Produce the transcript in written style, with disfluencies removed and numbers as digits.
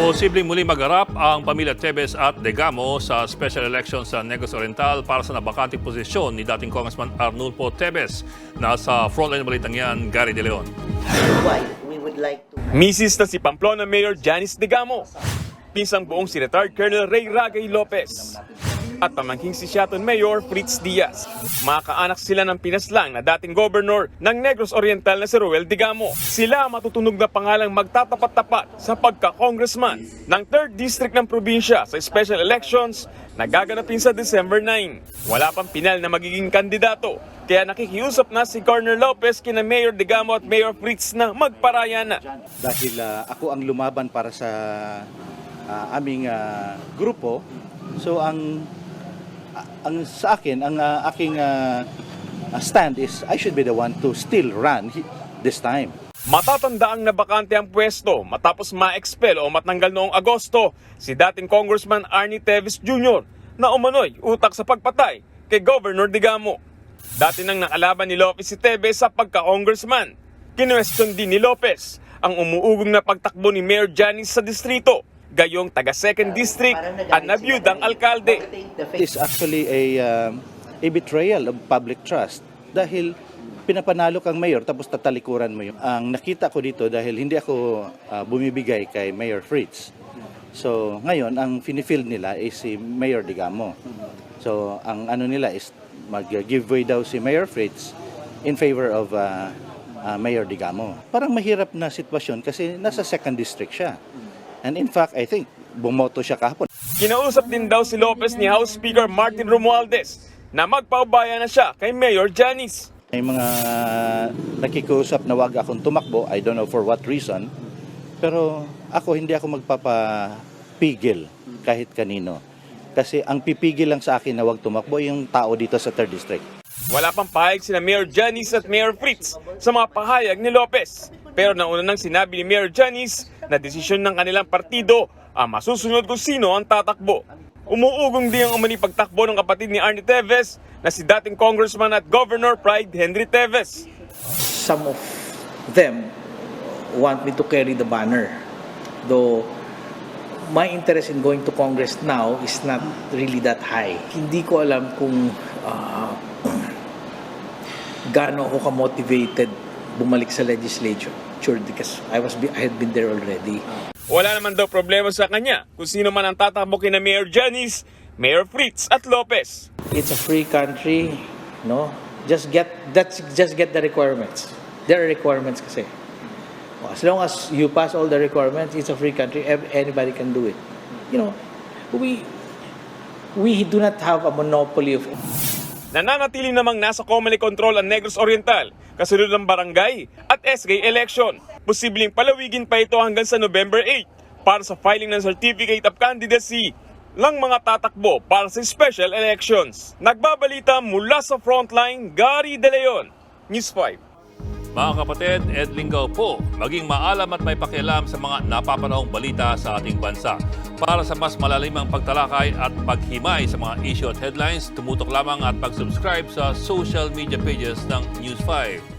Posibleng muli magharap ang pamilya Tevez at Degamo sa special election sa Negros Oriental para sa nabakanting posisyon ni dating Congressman Arnulfo Tevez. Nasa frontline balitang yan, Gary De Leon. Why we would like to Misis na si Pamplona Mayor Janice Degamo, pinsang buong si retired Colonel Ray Ragay Lopez, at pamangking si Seattle Mayor Fritz Diaz. Mga kaanak sila ng pinaslang na dating governor ng Negros Oriental na si Roel Degamo. Sila matutunog na pangalang magtatapat-tapat sa pagka-congressman ng 3rd District ng probinsya sa special elections na gaganapin sa December 9. Wala pang pinal na magiging kandidato, kaya nakikiusap na si Colonel Lopez kina Mayor Degamo at Mayor Fritz na magparaya na. Dahil ako ang lumaban para sa aming grupo, so ang sa akin, ang aking stand is I should be the one to still run this time. Matatandaang nabakante ang pwesto matapos ma-expel o matanggal noong Agosto si dating Congressman Arnie Tevez Jr. na umano'y utak sa pagpatay kay Governor Degamo. Dati nang nakalaban ni Lopez si Tevez sa pagka-congressman. Kinwestiyon din ni Lopez ang umuugong na pagtakbo ni Mayor Janice sa distrito, gayong taga 2nd District at nabiyudang alkalde. It is actually a betrayal of public trust dahil pinapanalo kang mayor tapos tatalikuran mo yung. Ang nakita ko dito dahil hindi ako bumibigay kay Mayor Fritz. So ngayon ang finifield nila is si Mayor Degamo. So ang ano nila is mag-giveaway daw si Mayor Fritz in favor of Mayor Degamo. Parang mahirap na sitwasyon kasi nasa 2nd District siya. And in fact, I think bumoto siya kahapon. Kinausap din daw si Lopez ni House Speaker Martin Romualdez na magpaubaya na siya kay Mayor Janice. May mga nakikiusap na wag akong tumakbo, I don't know for what reason. Pero ako hindi ako magpapapigil kahit kanino. Kasi ang pipigil lang sa akin na wag tumakbo yung tao dito sa 3rd District. Wala pang pahayag sina Mayor Janice at Mayor Fritz sa mga pahayag ni Lopez. Pero nauna nang sinabi ni Mayor Janice na desisyon ng kanilang partido ang masusunod kung sino ang tatakbo. Umuugong din ang umani pagtakbo ng kapatid ni Arnie Tevez na si dating Congressman at Governor Pride Henry Tevez. Some of them want me to carry the banner, though my interest in going to Congress now is not really that high. Hindi ko alam kung gaano ako ka-motivated bumalik sa legislature because I had been there already. Wala naman daw problema sa kanya kung sino man ang tatakbo kina Mayor Janice, Mayor Fritz at Lopez. It's a free country, no? Just get the requirements. There are requirements kasi. As long as you pass all the requirements, it's a free country. Anybody can do it. You know, we do not have a monopoly of. Nananatili namang nasa Comelec control ang Negros Oriental, kasunod ng barangay at SK election. Posibleng palawigin pa ito hanggang sa November 8 para sa filing ng Certificate of Candidacy ng mga tatakbo para sa special elections. Nagbabalita mula sa frontline, Gary De Leon, News 5. Mga kapatid, Ed Lingaw po, maging maalam at may pakialam sa mga napapanahong balita sa ating bansa. Para sa mas malalimang pagtalakay at paghimay sa mga issue at headlines, tumutok lamang at pag-subscribe sa social media pages ng News 5.